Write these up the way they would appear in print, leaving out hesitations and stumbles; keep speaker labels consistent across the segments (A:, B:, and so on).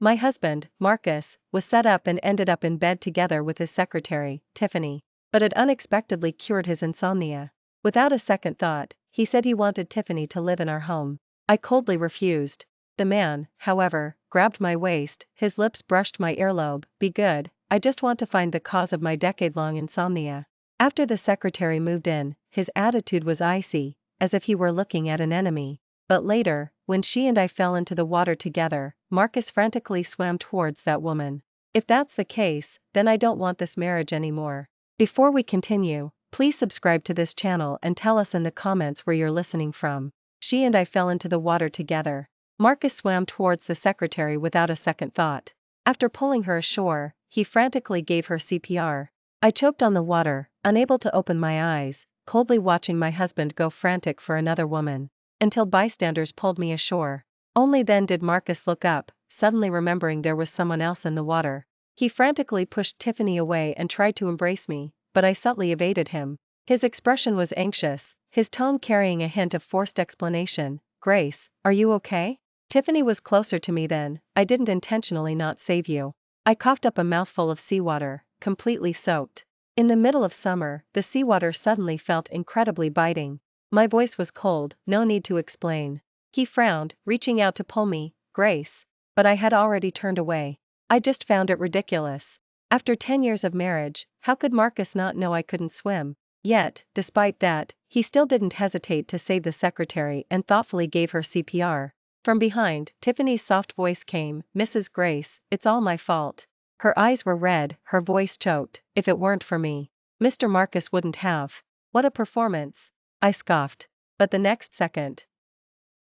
A: My husband, Marcus, was set up and ended up in bed together with his secretary, Tiffany, but it unexpectedly cured his insomnia. Without a second thought, he said he wanted Tiffany to live in our home. I coldly refused. The man, however, grabbed my waist, his lips brushed my earlobe. Be good, I just want to find the cause of my decade-long insomnia. After the secretary moved in, his attitude was icy, as if he were looking at an enemy. But later, when she and I fell into the water together, Marcus frantically swam towards that woman. If that's the case, then I don't want this marriage anymore. Before we continue, please subscribe to this channel and tell us in the comments where you're listening from. She and I fell into the water together. Marcus swam towards the secretary without a second thought. After pulling her ashore, he frantically gave her CPR. I choked on the water, unable to open my eyes, coldly watching my husband go frantic for another woman, until bystanders pulled me ashore. Only then did Marcus look up, suddenly remembering there was someone else in the water. He frantically pushed Tiffany away and tried to embrace me, but I subtly evaded him. His expression was anxious, his tone carrying a hint of forced explanation. Grace, are you okay? Tiffany was closer to me then. I didn't intentionally not save you. I coughed up a mouthful of seawater, completely soaked. In the middle of summer, the seawater suddenly felt incredibly biting. My voice was cold, no need to explain. He frowned, reaching out to pull me, Grace, but I had already turned away. I just found it ridiculous. After 10 years of marriage, how could Marcus not know I couldn't swim? Yet, despite that, he still didn't hesitate to save the secretary and thoughtfully gave her CPR. From behind, Tiffany's soft voice came, Mrs. Grace, it's all my fault. Her eyes were red, her voice choked. If it weren't for me, Mr. Marcus wouldn't have. What a performance. I scoffed. But the next second,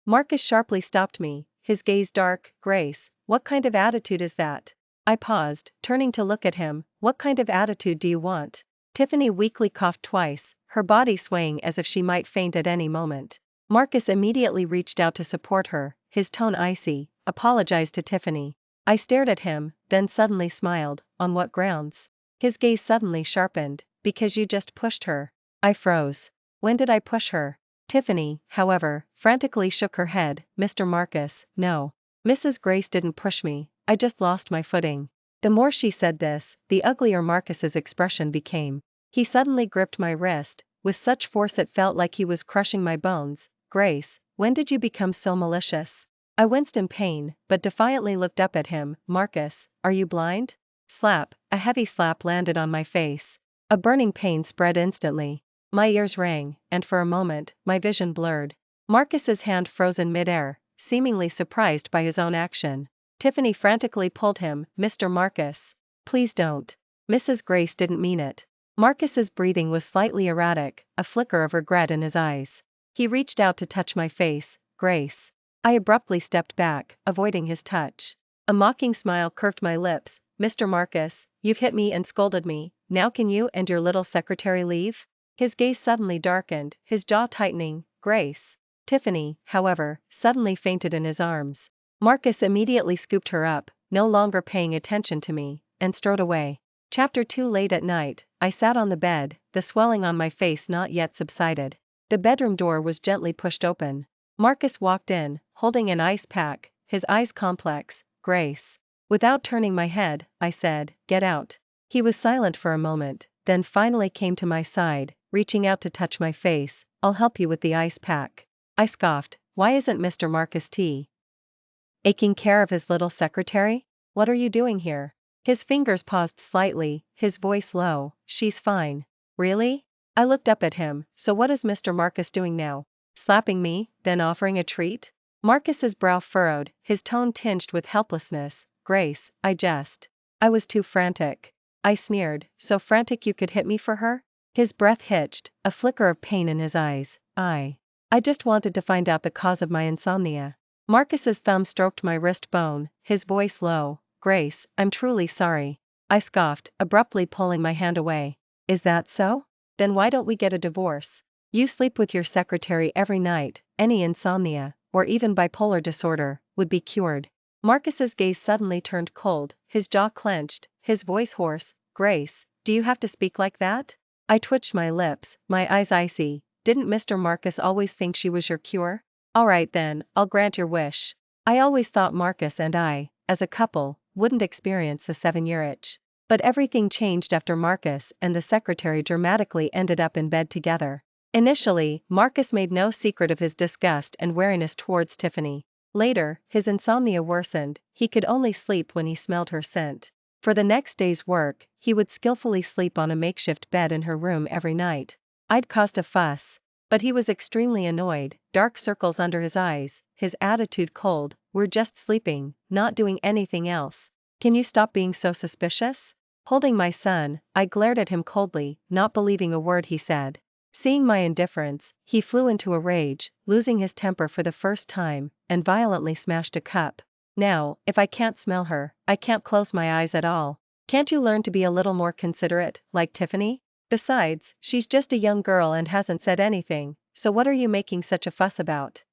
A: Marcus sharply stopped me, his gaze dark. Grace, what kind of attitude is that? I paused, turning to look at him. What kind of attitude do you want? Tiffany weakly coughed twice, her body swaying as if she might faint at any moment. Marcus immediately reached out to support her, his tone icy, apologized to Tiffany. I stared at him, then suddenly smiled. On what grounds? His gaze suddenly sharpened. Because you just pushed her. I froze. When did I push her? Tiffany, however, frantically shook her head. Mr. Marcus, no. Mrs. Grace didn't push me, I just lost my footing. The more she said this, the uglier Marcus's expression became. He suddenly gripped my wrist, with such force it felt like he was crushing my bones. Grace, when did you become so malicious? I winced in pain, but defiantly looked up at him. Marcus, are you blind? Slap, a heavy slap landed on my face. A burning pain spread instantly. My ears rang, and for a moment, my vision blurred. Marcus's hand froze in midair, seemingly surprised by his own action. Tiffany frantically pulled him. Mr. Marcus, please don't. Mrs. Grace didn't mean it. Marcus's breathing was slightly erratic, a flicker of regret in his eyes. He reached out to touch my face. Grace. I abruptly stepped back, avoiding his touch. A mocking smile curved my lips. Mr. Marcus, you've hit me and scolded me, now can you and your little secretary leave? His gaze suddenly darkened, his jaw tightening. Grace. Tiffany, however, suddenly fainted in his arms. Marcus immediately scooped her up, no longer paying attention to me, and strode away. Chapter 2. Late at night, I sat on the bed, the swelling on my face not yet subsided. The bedroom door was gently pushed open. Marcus walked in, holding an ice pack, his eyes complex. Grace. Without turning my head, I said, get out. He was silent for a moment, then finally came to my side, reaching out to touch my face. I'll help you with the ice pack. I scoffed. Why isn't Mr. Marcus taking care of his little secretary? What are you doing here? His fingers paused slightly, his voice low. She's fine. Really? I looked up at him. So what is Mr. Marcus doing now? Slapping me, then offering a treat? Marcus's brow furrowed, his tone tinged with helplessness. Grace, I was too frantic. I sneered. So frantic you could hit me for her? His breath hitched, a flicker of pain in his eyes. I just wanted to find out the cause of my insomnia. Marcus's thumb stroked my wrist bone, his voice low. Grace, I'm truly sorry. I scoffed, abruptly pulling my hand away. Is that so? Then why don't we get a divorce? You sleep with your secretary every night, any insomnia, or even bipolar disorder, would be cured. Marcus's gaze suddenly turned cold, his jaw clenched, his voice hoarse. Grace, do you have to speak like that? I twitched my lips, my eyes icy. Didn't Mr. Marcus always think she was your cure? All right then, I'll grant your wish. I always thought Marcus and I, as a couple, wouldn't experience the 7-year itch. But everything changed after Marcus and the secretary dramatically ended up in bed together. Initially, Marcus made no secret of his disgust and wariness towards Tiffany. Later, his insomnia worsened, he could only sleep when he smelled her scent. For the next day's work, he would skillfully sleep on a makeshift bed in her room every night. I'd caused a fuss, but he was extremely annoyed, dark circles under his eyes, his attitude cold. We're just sleeping, not doing anything else. Can you stop being so suspicious? Holding my son, I glared at him coldly, not believing a word he said. Seeing my indifference, he flew into a rage, losing his temper for the first time, and violently smashed a cup. Now, if I can't smell her, I can't close my eyes at all. Can't you learn to be a little more considerate, like Tiffany? Besides, she's just a young girl and hasn't said anything, so what are you making such a fuss about?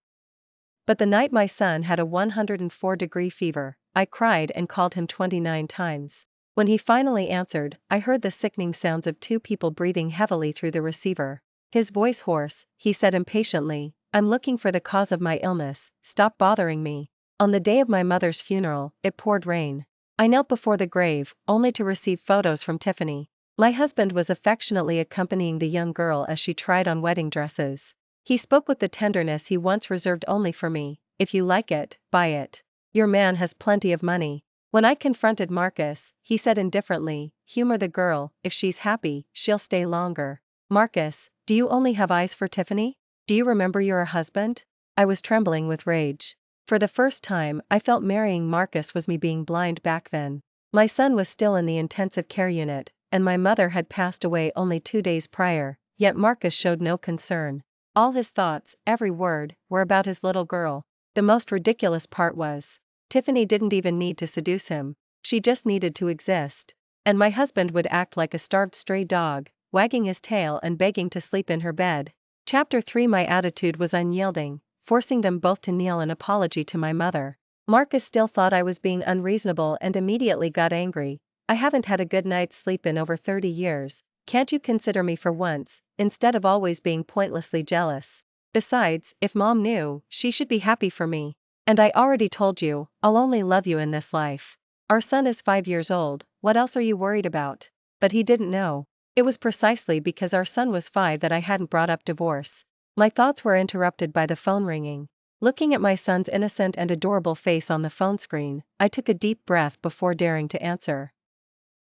A: But the night my son had a 104-degree fever, I cried and called him 29 times. When he finally answered, I heard the sickening sounds of 2 people breathing heavily through the receiver. His voice hoarse, he said impatiently, I'm looking for the cause of my illness, stop bothering me. On the day of my mother's funeral, it poured rain. I knelt before the grave, only to receive photos from Tiffany. My husband was affectionately accompanying the young girl as she tried on wedding dresses. He spoke with the tenderness he once reserved only for me. If you like it, buy it. Your man has plenty of money. When I confronted Marcus, he said indifferently, humor the girl, if she's happy, she'll stay longer. Marcus, do you only have eyes for Tiffany? Do you remember you're a husband? I was trembling with rage. For the first time, I felt marrying Marcus was me being blind back then. My son was still in the intensive care unit, and my mother had passed away only 2 days prior, yet Marcus showed no concern. All his thoughts, every word, were about his little girl. The most ridiculous part was, Tiffany didn't even need to seduce him, she just needed to exist. And my husband would act like a starved stray dog, wagging his tail and begging to sleep in her bed. Chapter 3. My attitude was unyielding, forcing them both to kneel in apology to my mother. Marcus still thought I was being unreasonable and immediately got angry. I haven't had a good night's sleep in over 30 years. Can't you consider me for once, instead of always being pointlessly jealous? Besides, if Mom knew, she should be happy for me. And I already told you, I'll only love you in this life. Our son is 5 years old, what else are you worried about? But he didn't know. It was precisely because our son was 5 that I hadn't brought up divorce. My thoughts were interrupted by the phone ringing. Looking at my son's innocent and adorable face on the phone screen, I took a deep breath before daring to answer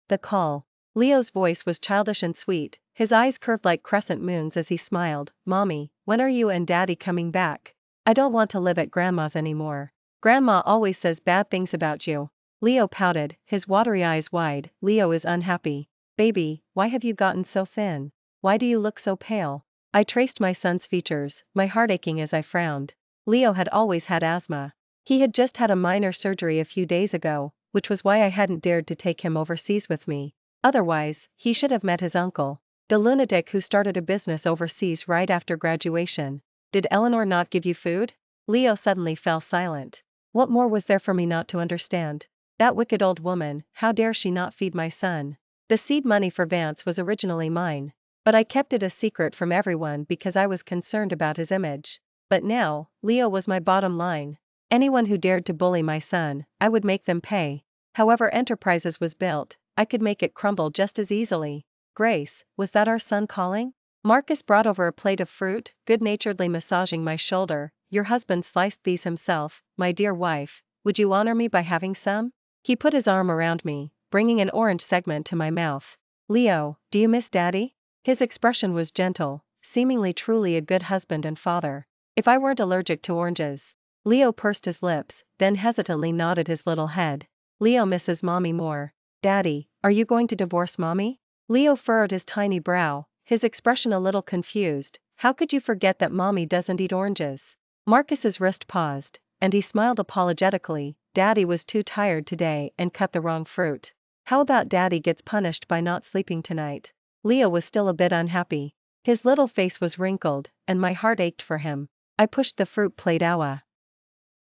A: the call. Leo's voice was childish and sweet, his eyes curved like crescent moons as he smiled. Mommy, when are you and Daddy coming back? I don't want to live at Grandma's anymore. Grandma always says bad things about you. Leo pouted, his watery eyes wide. Leo is unhappy. Baby, why have you gotten so thin? Why do you look so pale? I traced my son's features, my heart aching as I frowned. Leo had always had asthma. He had just had a minor surgery a few days ago, which was why I hadn't dared to take him overseas with me. Otherwise, he should have met his uncle, the lunatic who started a business overseas right after graduation. Did Eleanor not give you food? Leo suddenly fell silent. What more was there for me not to understand? That wicked old woman, how dare she not feed my son? The seed money for Vance was originally mine, but I kept it a secret from everyone because I was concerned about his image. But now, Leo was my bottom line. Anyone who dared to bully my son, I would make them pay. However Enterprises was built, I could make it crumble just as easily. Grace, was that our son calling? Marcus brought over a plate of fruit, good-naturedly massaging my shoulder. Your husband sliced these himself, my dear wife. Would you honor me by having some? He put his arm around me, bringing an orange segment to my mouth. Leo, do you miss Daddy? His expression was gentle, seemingly truly a good husband and father. If I weren't allergic to oranges. Leo pursed his lips, then hesitantly nodded his little head. Leo misses Mommy more. Daddy, are you going to divorce Mommy? Leo furrowed his tiny brow, his expression a little confused. How could you forget that Mommy doesn't eat oranges? Marcus's wrist paused, and he smiled apologetically. Daddy was too tired today and cut the wrong fruit. How about Daddy gets punished by not sleeping tonight? Leo was still a bit unhappy. His little face was wrinkled, and my heart ached for him. I pushed the fruit plate out.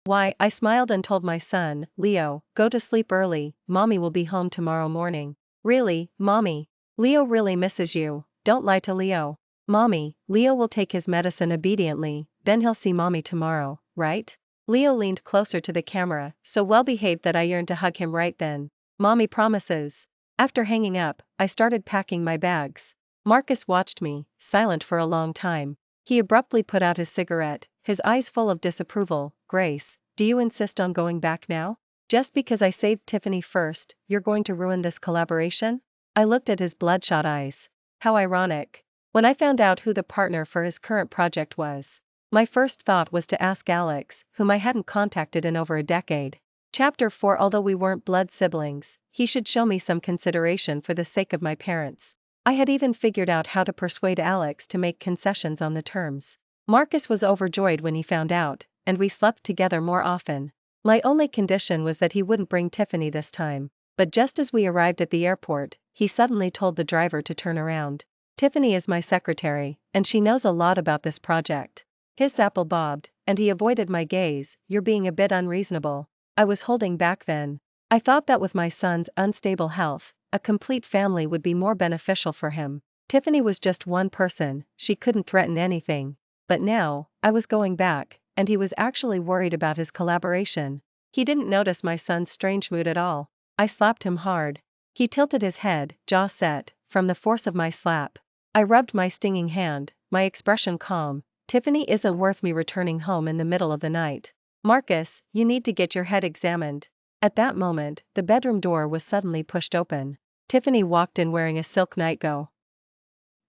A: Why, I smiled and told my son, Leo, go to sleep early, Mommy will be home tomorrow morning. Really, Mommy? Leo really misses you, don't lie to Leo. Mommy, Leo will take his medicine obediently, then he'll see Mommy tomorrow, right? Leo leaned closer to the camera, so well behaved that I yearned to hug him right then. Mommy promises. After hanging up, I started packing my bags. Marcus watched me, silent for a long time. He abruptly put out his cigarette, his eyes full of disapproval. Grace, do you insist on going back now? Just because I saved Tiffany first, you're going to ruin this collaboration? I looked at his bloodshot eyes. How ironic. When I found out who the partner for his current project was, my first thought was to ask Alex, whom I hadn't contacted in over a decade. Chapter 4. Although we weren't blood siblings, he should show me some consideration for the sake of my parents. I had even figured out how to persuade Alex to make concessions on the terms. Marcus was overjoyed when he found out, and we slept together more often. My only condition was that he wouldn't bring Tiffany this time. But just as we arrived at the airport, he suddenly told the driver to turn around. Tiffany is my secretary, and she knows a lot about this project. His apple bobbed, and he avoided my gaze. You're being a bit unreasonable. I was holding back then. I thought that with my son's unstable health, a complete family would be more beneficial for him. Tiffany was just one person, she couldn't threaten anything. But now, I was going back, and he was actually worried about his collaboration. He didn't notice my son's strange mood at all. I slapped him hard. He tilted his head, jaw set, from the force of my slap. I rubbed my stinging hand, my expression calm. Tiffany isn't worth me returning home in the middle of the night. Marcus, you need to get your head examined. At that moment, the bedroom door was suddenly pushed open. Tiffany walked in wearing a silk nightgown.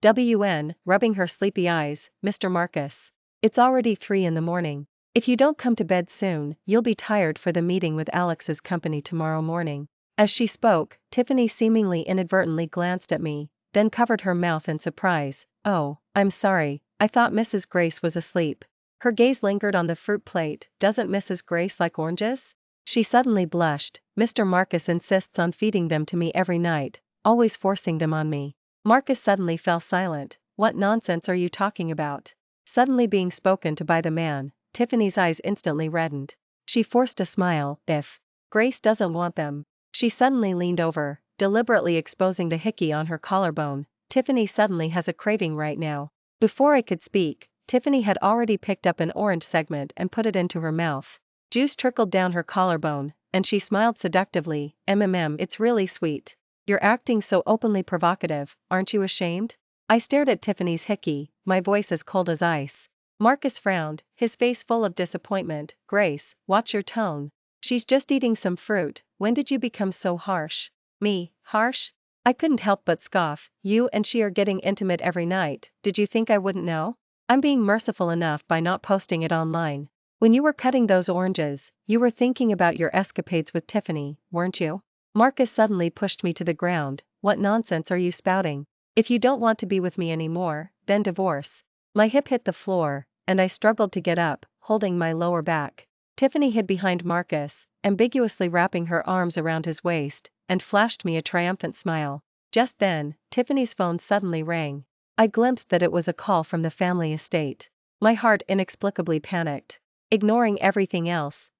A: Rubbing her sleepy eyes, Mr. Marcus. It's already 3 in the morning. If you don't come to bed soon, you'll be tired for the meeting with Alex's company tomorrow morning. As she spoke, Tiffany seemingly inadvertently glanced at me, then covered her mouth in surprise. Oh, I'm sorry, I thought Mrs. Grace was asleep. Her gaze lingered on the fruit plate. Doesn't Mrs. Grace like oranges? She suddenly blushed. Mr. Marcus insists on feeding them to me every night, always forcing them on me. Marcus suddenly fell silent. What nonsense are you talking about? Suddenly being spoken to by the man, Tiffany's eyes instantly reddened. She forced a smile. If Grace doesn't want them. She suddenly leaned over, deliberately exposing the hickey on her collarbone. Tiffany suddenly has a craving right now. Before I could speak, Tiffany had already picked up an orange segment and put it into her mouth. Juice trickled down her collarbone, and she smiled seductively. It's really sweet. You're acting so openly provocative, aren't you ashamed? I stared at Tiffany's hickey, my voice as cold as ice. Marcus frowned, his face full of disappointment. Grace, watch your tone. She's just eating some fruit. When did you become so harsh? Me, harsh? I couldn't help but scoff. You and she are getting intimate every night. Did you think I wouldn't know? I'm being merciful enough by not posting it online. When you were cutting those oranges, you were thinking about your escapades with Tiffany, weren't you? Marcus suddenly pushed me to the ground. What nonsense are you spouting? If you don't want to be with me anymore, then divorce. My hip hit the floor, and I struggled to get up, holding my lower back. Tiffany hid behind Marcus, ambiguously wrapping her arms around his waist, and flashed me a triumphant smile. Just then, Tiffany's phone suddenly rang. I glimpsed that it was a call from the family estate. My heart inexplicably panicked. Ignoring everything else,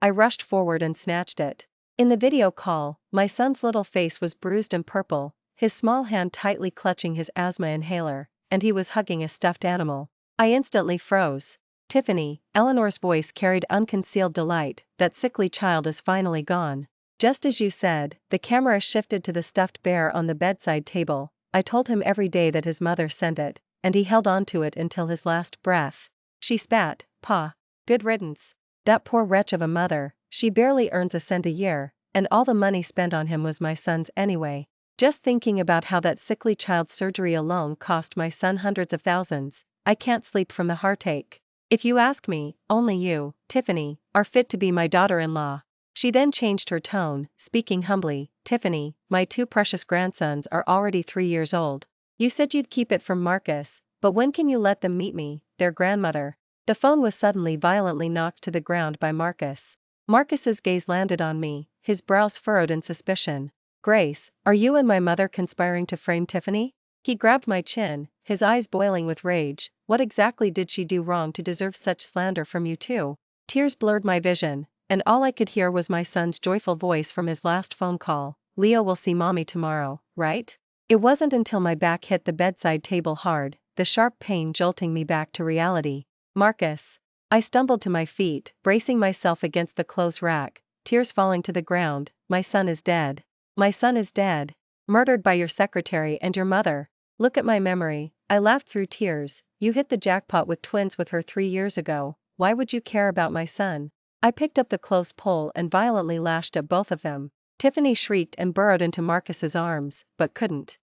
A: I rushed forward and snatched it. In the video call, my son's little face was bruised and purple, his small hand tightly clutching his asthma inhaler, and he was hugging a stuffed animal. I instantly froze. Tiffany, Eleanor's voice carried unconcealed delight. That sickly child is finally gone. Just as you said. The camera shifted to the stuffed bear on the bedside table. I told him every day that his mother sent it, and he held on to it until his last breath. She spat. Pa. Good riddance. That poor wretch of a mother, she barely earns a cent a year, and all the money spent on him was my son's anyway. Just thinking about how that sickly child's surgery alone cost my son hundreds of thousands, I can't sleep from the heartache. If you ask me, only you, Tiffany, are fit to be my daughter-in-law. She then changed her tone, speaking humbly. Tiffany, my 2 precious grandsons are already 3 years old. You said you'd keep it from Marcus, but when can you let them meet me, their grandmother? The phone was suddenly violently knocked to the ground by Marcus. Marcus's gaze landed on me, his brows furrowed in suspicion. Grace, are you and my mother conspiring to frame Tiffany? He grabbed my chin, his eyes boiling with rage. What exactly did she do wrong to deserve such slander from you two? Tears blurred my vision, and all I could hear was my son's joyful voice from his last phone call. Leo will see mommy tomorrow, right? It wasn't until my back hit the bedside table hard, the sharp pain jolting me back to reality. Marcus. I stumbled to my feet, bracing myself against the clothes rack, tears falling to the ground. My son is dead. My son is dead. Murdered by your secretary and your mother. Look at my memory. I laughed through tears. You hit the jackpot with twins with her 3 years ago. Why would you care about my son? I picked up the clothes pole and violently lashed at both of them. Tiffany shrieked and burrowed into Marcus's arms, but couldn't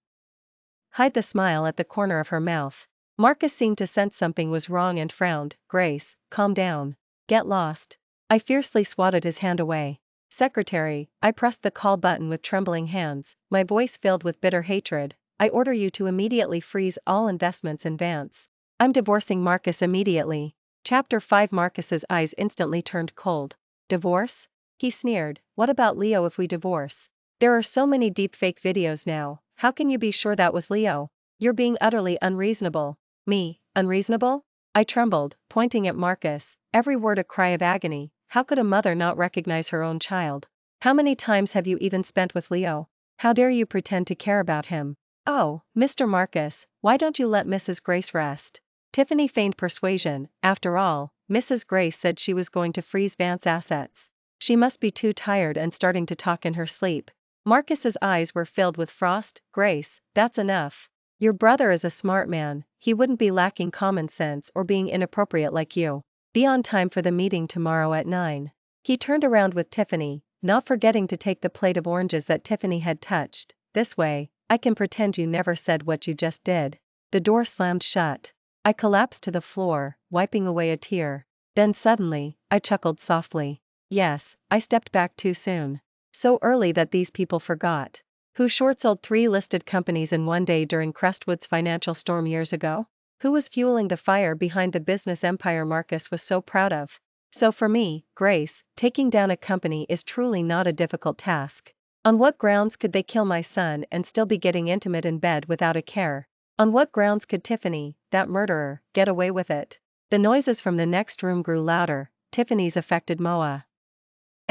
A: hide the smile at the corner of her mouth. Marcus seemed to sense something was wrong and frowned. Grace, calm down. Get lost. I fiercely swatted his hand away. Secretary, I pressed the call button with trembling hands, my voice filled with bitter hatred. I order you to immediately freeze all investments in Vance. I'm divorcing Marcus immediately. Chapter 5. Marcus's eyes instantly turned cold. Divorce? He sneered. What about Leo if we divorce? There are so many deepfake videos now. How can you be sure that was Leo? You're being utterly unreasonable. Me, unreasonable? I trembled, pointing at Marcus, every word a cry of agony. How could a mother not recognize her own child? How many times have you even spent with Leo? How dare you pretend to care about him? Oh, Mr. Marcus, why don't you let Mrs. Grace rest? Tiffany feigned persuasion. After all, Mrs. Grace said she was going to freeze Vance's assets. She must be too tired and starting to talk in her sleep. Marcus's eyes were filled with frost. Grace, that's enough. Your brother is a smart man, he wouldn't be lacking common sense or being inappropriate like you. Be on time for the meeting tomorrow at 9. He turned around with Tiffany, not forgetting to take the plate of oranges that Tiffany had touched. This way, I can pretend you never said what you just did. The door slammed shut. I collapsed to the floor, wiping away a tear. Then suddenly, I chuckled softly. Yes, I stepped back too soon. So early that these people forgot. Who short-sold 3 listed companies in one day during Crestwood's financial storm years ago? Who was fueling the fire behind the business empire Marcus was so proud of? So for me, Grace, taking down a company is truly not a difficult task. On what grounds could they kill my son and still be getting intimate in bed without a care? On what grounds could Tiffany, that murderer, get away with it? The noises from the next room grew louder. Tiffany's affected Moa.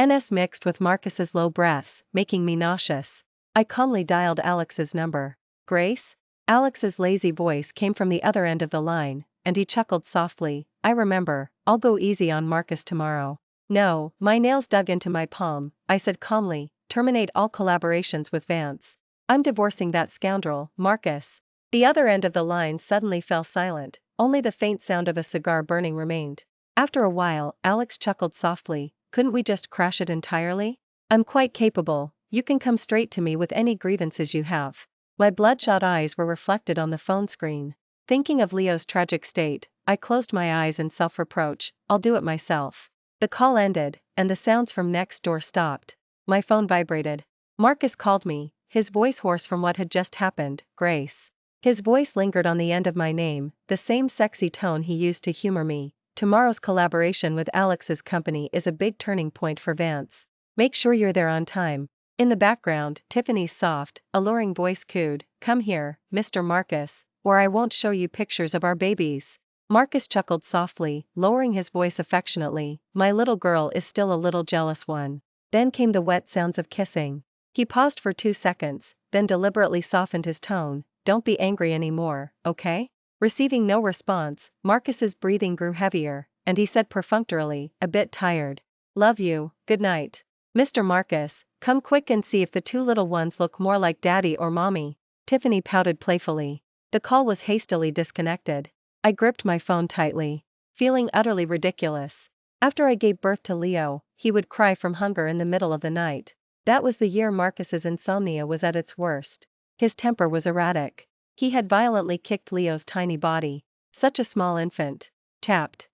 A: NS mixed with Marcus's low breaths, making me nauseous. I calmly dialed Alex's number. Grace? Alex's lazy voice came from the other end of the line, and he chuckled softly. I remember, I'll go easy on Marcus tomorrow. No, my nails dug into my palm. I said calmly, terminate all collaborations with Vance. I'm divorcing that scoundrel, Marcus. The other end of the line suddenly fell silent, only the faint sound of a cigar burning remained. After a while, Alex chuckled softly. Couldn't we just crash it entirely? I'm quite capable. You can come straight to me with any grievances you have. My bloodshot eyes were reflected on the phone screen. Thinking of Leo's tragic state, I closed my eyes in self-reproach. I'll do it myself. The call ended, and the sounds from next door stopped. My phone vibrated. Marcus called me, his voice hoarse from what had just happened. Grace. His voice lingered on the end of my name, the same sexy tone he used to humor me. Tomorrow's collaboration with Alex's company is a big turning point for Vance. Make sure you're there on time. In the background, Tiffany's soft, alluring voice cooed, "Come here, Mr. Marcus, or I won't show you pictures of our babies." Marcus chuckled softly, lowering his voice affectionately. My little girl is still a little jealous one. Then came the wet sounds of kissing. He paused for 2 seconds, then deliberately softened his tone. Don't be angry anymore, okay? Receiving no response, Marcus's breathing grew heavier, and he said perfunctorily, a bit tired. Love you, good night. Mr. Marcus, come quick and see if the 2 little ones look more like daddy or mommy. Tiffany pouted playfully. The call was hastily disconnected. I gripped my phone tightly, feeling utterly ridiculous. After I gave birth to Leo, he would cry from hunger in the middle of the night. That was the year Marcus's insomnia was at its worst. His temper was erratic. He had violently kicked Leo's tiny body. Such a small infant. Chapped.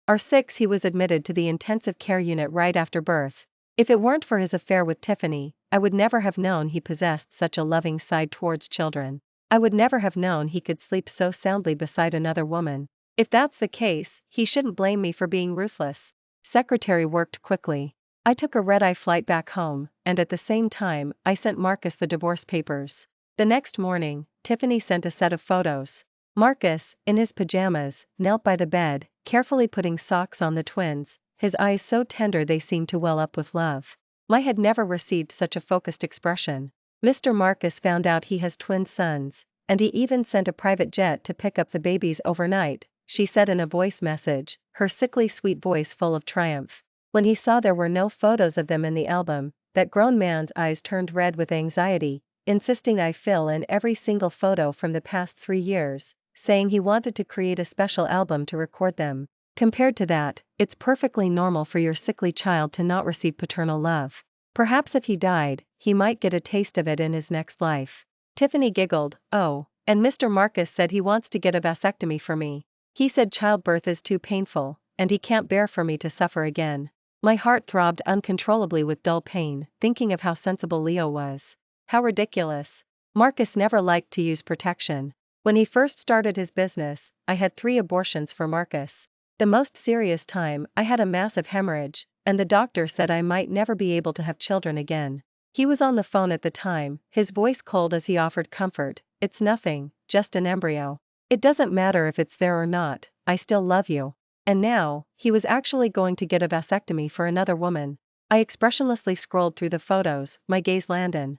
A: R6 He was admitted to the intensive care unit right after birth. If it weren't for his affair with Tiffany, I would never have known he possessed such a loving side towards children. I would never have known he could sleep so soundly beside another woman. If that's the case, he shouldn't blame me for being ruthless. Secretary worked quickly. I took a red-eye flight back home, and at the same time, I sent Marcus the divorce papers. The next morning, Tiffany sent a set of photos. Marcus, in his pajamas, knelt by the bed, carefully putting socks on the twins, his eyes so tender they seemed to well up with love. I had never received such a focused expression. Mr. Marcus found out he has twin sons, and he even sent a private jet to pick up the babies overnight. she said in a voice message, her sickly sweet voice full of triumph. When he saw there were no photos of them in the album, that grown man's eyes turned red with anxiety, insisting I fill in every single photo from the past 3 years, saying he wanted to create a special album to record them. Compared to that, it's perfectly normal for your sickly child to not receive paternal love. Perhaps if he died, he might get a taste of it in his next life. Tiffany giggled. Oh, and Mr. Marcus said he wants to get a vasectomy for me. He said childbirth is too painful, and he can't bear for me to suffer again. My heart throbbed uncontrollably with dull pain, thinking of how sensible Leo was. How ridiculous. Marcus never liked to use protection. When he first started his business, I had 3 abortions for Marcus. The most serious time, I had a massive hemorrhage, and the doctor said I might never be able to have children again. He was on the phone at the time, his voice cold as he offered comfort. It's nothing, just an embryo. It doesn't matter if it's there or not, I still love you. And now, he was actually going to get a vasectomy for another woman. I expressionlessly scrolled through the photos, my gaze landed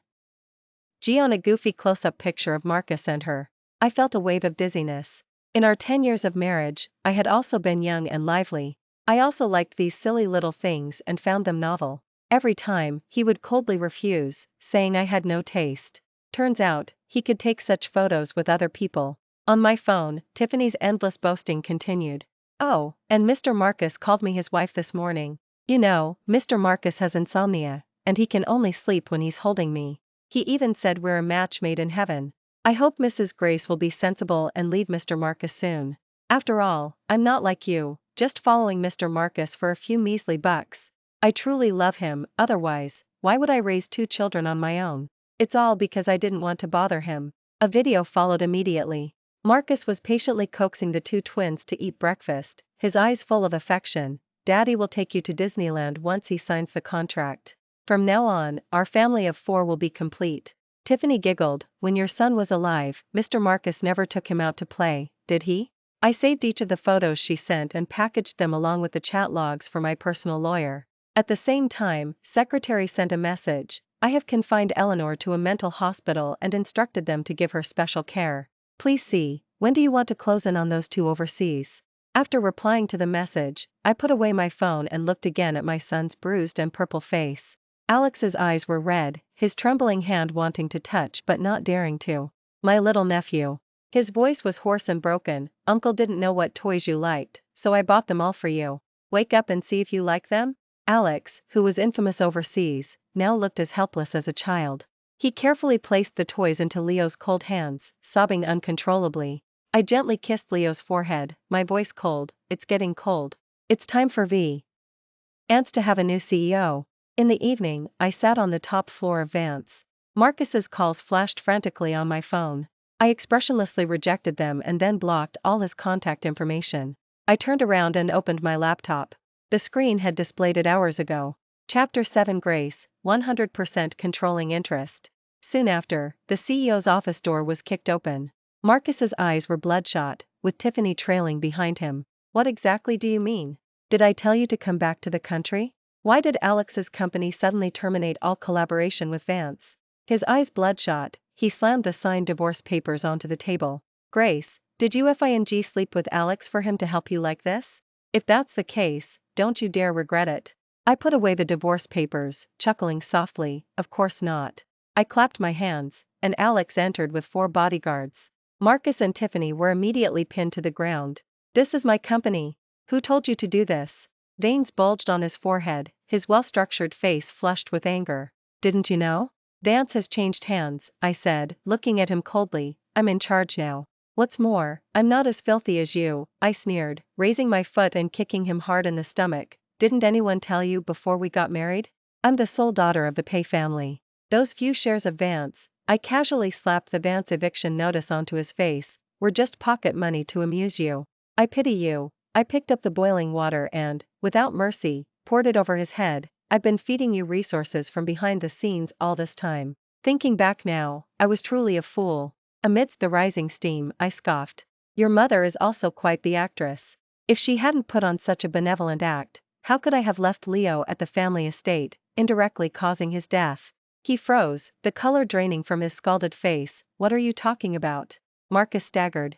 A: on a goofy close-up picture of Marcus and her. I felt a wave of dizziness. In our 10 years of marriage, I had also been young and lively. I also liked these silly little things and found them novel. Every time, he would coldly refuse, saying I had no taste. Turns out, he could take such photos with other people. On my phone, Tiffany's endless boasting continued. Oh, and Mr. Marcus called me his wife this morning. You know, Mr. Marcus has insomnia, and he can only sleep when he's holding me. He even said we're a match made in heaven. I hope Mrs. Grace will be sensible and leave Mr. Marcus soon. After all, I'm not like you, just following Mr. Marcus for a few measly bucks. I truly love him, otherwise, why would I raise 2 children on my own? It's all because I didn't want to bother him. A video followed immediately. Marcus was patiently coaxing the 2 twins to eat breakfast, his eyes full of affection. Daddy will take you to Disneyland once he signs the contract. From now on, our family of 4 will be complete. Tiffany giggled. When your son was alive, Mr. Marcus never took him out to play, did he? I saved each of the photos she sent and packaged them along with the chat logs for my personal lawyer. At the same time, Secretary sent a message. I have confined Eleanor to a mental hospital and instructed them to give her special care. Please see, when do you want to close in on those 2 overseas? After replying to the message, I put away my phone and looked again at my son's bruised and purple face. Alex's eyes were red, his trembling hand wanting to touch but not daring to. My little nephew. His voice was hoarse and broken. Uncle didn't know what toys you liked, so I bought them all for you. Wake up and see if you like them? Alex, who was infamous overseas, now looked as helpless as a child. He carefully placed the toys into Leo's cold hands, sobbing uncontrollably. I gently kissed Leo's forehead, my voice cold. It's getting cold. It's time for Vance to have a new CEO. In the evening, I sat on the top floor of Vance. Marcus's calls flashed frantically on my phone. I expressionlessly rejected them and then blocked all his contact information. I turned around and opened my laptop. The screen had displayed it hours ago. Chapter 7 Grace, 100% controlling interest. Soon after, the CEO's office door was kicked open. Marcus's eyes were bloodshot, with Tiffany trailing behind him. What exactly do you mean? Did I tell you to come back to the country? Why did Alex's company suddenly terminate all collaboration with Vance? His eyes bloodshot, he slammed the signed divorce papers onto the table. Grace, did you sleep with Alex for him to help you like this? If that's the case, don't you dare regret it. I put away the divorce papers, chuckling softly. Of course not. I clapped my hands, and Alex entered with 4 bodyguards. Marcus and Tiffany were immediately pinned to the ground. This is my company. Who told you to do this? Veins bulged on his forehead, his well-structured face flushed with anger. Didn't you know? Vance has changed hands, I said, looking at him coldly. I'm in charge now. What's more, I'm not as filthy as you, I sneered, raising my foot and kicking him hard in the stomach. Didn't anyone tell you before we got married? I'm the sole daughter of the Pay family. Those few shares of Vance, I casually slapped the Vance eviction notice onto his face, were just pocket money to amuse you. I pity you. I picked up the boiling water and, without mercy, poured it over his head. I've been feeding you resources from behind the scenes all this time. Thinking back now, I was truly a fool. Amidst the rising steam, I scoffed. Your mother is also quite the actress. If she hadn't put on such a benevolent act, how could I have left Leo at the family estate, indirectly causing his death? He froze, the color draining from his scalded face. What are you talking about? Marcus staggered.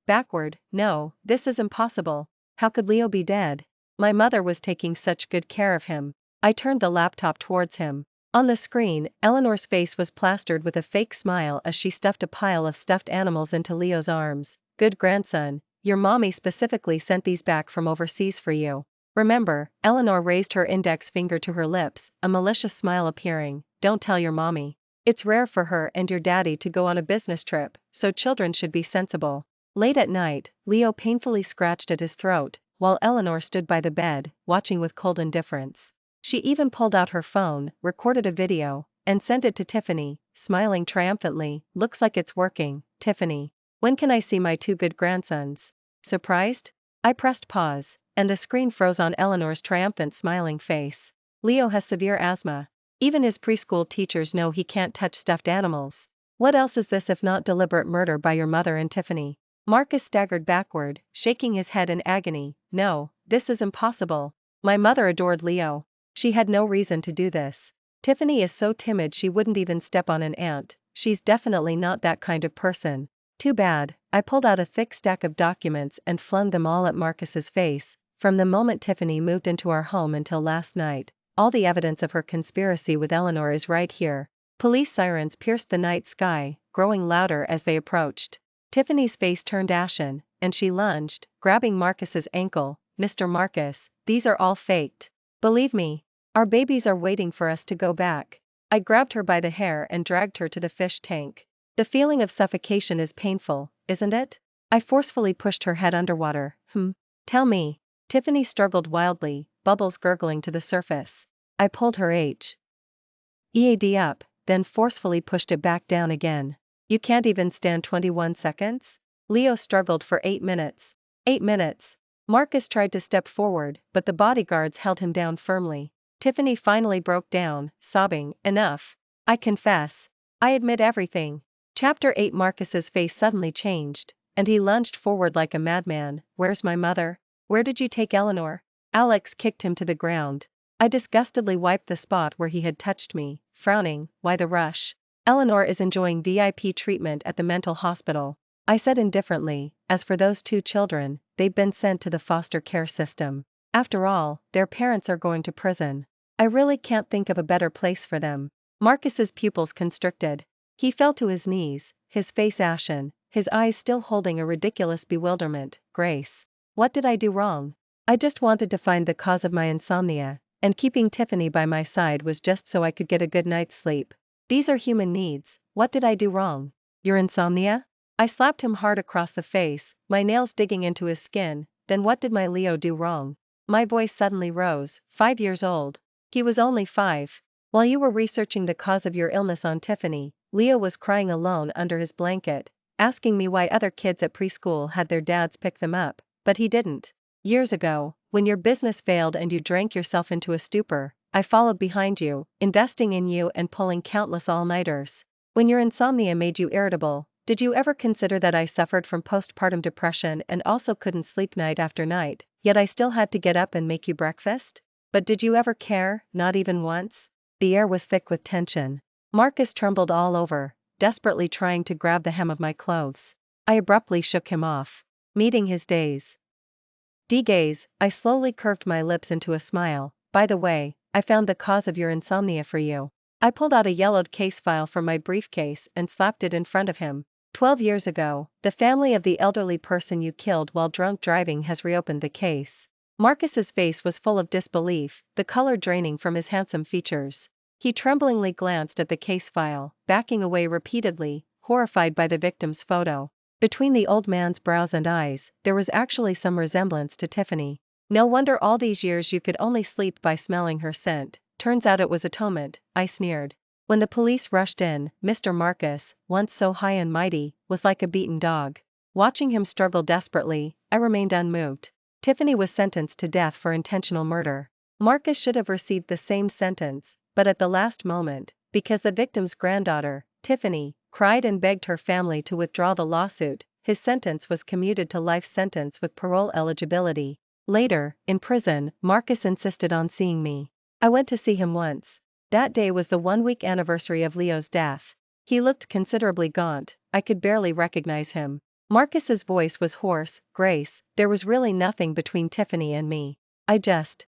A: backward, no, this is impossible. How could Leo be dead? My mother was taking such good care of him. I turned the laptop towards him. On the screen, Eleanor's face was plastered with a fake smile as she stuffed a pile of stuffed animals into Leo's arms. Good grandson, your mommy specifically sent these back from overseas for you. Remember, Eleanor raised her index finger to her lips, a malicious smile appearing. Don't tell your mommy. It's rare for her and your daddy to go on a business trip, so children should be sensible. Late at night, Leo painfully scratched at his throat, while Eleanor stood by the bed, watching with cold indifference. She even pulled out her phone, recorded a video, and sent it to Tiffany, smiling triumphantly. Looks like it's working, Tiffany. When can I see my two good grandsons? Surprised? I pressed pause, and the screen froze on Eleanor's triumphant smiling face. Leo has severe asthma. Even his preschool teachers know he can't touch stuffed animals. What else is this if not deliberate murder by your mother and Tiffany? Marcus staggered backward, shaking his head in agony. No, this is impossible. My mother adored Leo. She had no reason to do this. Tiffany is so timid she wouldn't even step on an ant. She's definitely not that kind of person. Too bad. I pulled out a thick stack of documents and flung them all at Marcus's face. From the moment Tiffany moved into our home until last night, all the evidence of her conspiracy with Eleanor is right here. Police sirens pierced the night sky, growing louder as they approached. Tiffany's face turned ashen, and she lunged, grabbing Marcus's ankle. Mr. Marcus, these are all faked. Believe me. Our babies are waiting for us to go back. I grabbed her by the hair and dragged her to the fish tank. The feeling of suffocation is painful, isn't it? I forcefully pushed her head underwater. Tell me. Tiffany struggled wildly, bubbles gurgling to the surface. I pulled her EAD up, then forcefully pushed it back down again. You can't even stand 21 seconds? Leo struggled for 8 minutes. 8 minutes. Marcus tried to step forward, but the bodyguards held him down firmly. Tiffany finally broke down, sobbing, enough. I confess. I admit everything. Chapter 8. Marcus's face suddenly changed, and he lunged forward like a madman. Where's my mother? Where did you take Eleanor? Alex kicked him to the ground. I disgustedly wiped the spot where he had touched me, frowning. Why the rush? Eleanor is enjoying VIP treatment at the mental hospital. I said indifferently. As for those two children, they've been sent to the foster care system. After all, their parents are going to prison. I really can't think of a better place for them. Marcus's pupils constricted. He fell to his knees, his face ashen, his eyes still holding a ridiculous bewilderment. Grace. What did I do wrong? I just wanted to find the cause of my insomnia, and keeping Tiffany by my side was just so I could get a good night's sleep. These are human needs. What did I do wrong? Your insomnia? I slapped him hard across the face, my nails digging into his skin. Then what did my Leo do wrong? My voice suddenly rose. 5 years old. He was only 5. While you were researching the cause of your illness on Tiffany, Leo was crying alone under his blanket, asking me why other kids at preschool had their dads pick them up, but he didn't. Years ago, when your business failed and you drank yourself into a stupor, I followed behind you, investing in you and pulling countless all-nighters. When your insomnia made you irritable, did you ever consider that I suffered from postpartum depression and also couldn't sleep night after night, yet I still had to get up and make you breakfast? But did you ever care? Not even once? The air was thick with tension. Marcus trembled all over, desperately trying to grab the hem of my clothes. I abruptly shook him off. Meeting his gaze, I slowly curved my lips into a smile. By the way, I found the cause of your insomnia for you. I pulled out a yellowed case file from my briefcase and slapped it in front of him. 12 years ago, the family of the elderly person you killed while drunk driving has reopened the case. Marcus's face was full of disbelief, the color draining from his handsome features. He tremblingly glanced at the case file, backing away repeatedly, horrified by the victim's photo. Between the old man's brows and eyes, there was actually some resemblance to Tiffany. No wonder all these years you could only sleep by smelling her scent. Turns out it was atonement, I sneered. When the police rushed in, Mr. Marcus, once so high and mighty, was like a beaten dog. Watching him struggle desperately, I remained unmoved. Tiffany was sentenced to death for intentional murder. Marcus should have received the same sentence, but at the last moment, because the victim's granddaughter, Tiffany, cried and begged her family to withdraw the lawsuit, his sentence was commuted to life sentence with parole eligibility. Later, in prison, Marcus insisted on seeing me. I went to see him once. That day was the 1-week anniversary of Leo's death. He looked considerably gaunt, I could barely recognize him. Marcus's voice was hoarse. Grace, there was really nothing between Tiffany and me. I just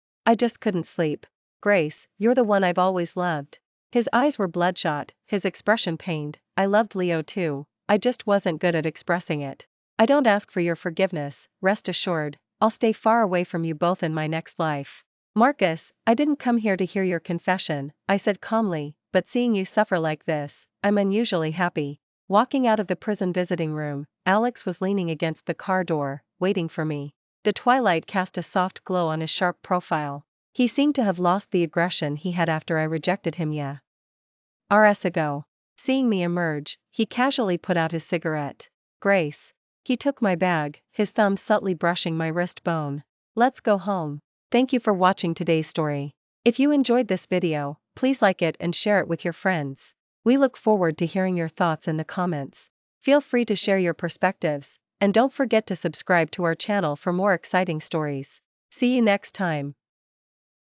A: couldn't sleep. Grace, you're the one I've always loved. His eyes were bloodshot, his expression pained. I loved Leo too, I just wasn't good at expressing it. I don't ask for your forgiveness, rest assured, I'll stay far away from you both in my next life. Marcus, I didn't come here to hear your confession, I said calmly, but seeing you suffer like this, I'm unusually happy. Walking out of the prison visiting room, Alex was leaning against the car door, waiting for me. The twilight cast a soft glow on his sharp profile. He seemed to have lost the aggression he had after I rejected him years ago. Seeing me emerge, he casually put out his cigarette. Grace. He took my bag, his thumb subtly brushing my wrist bone. Let's go home. Thank you for watching today's story. If you enjoyed this video, please like it and share it with your friends. We look forward to hearing your thoughts in the comments. Feel free to share your perspectives, and don't forget to subscribe to our channel for more exciting stories. See you next time.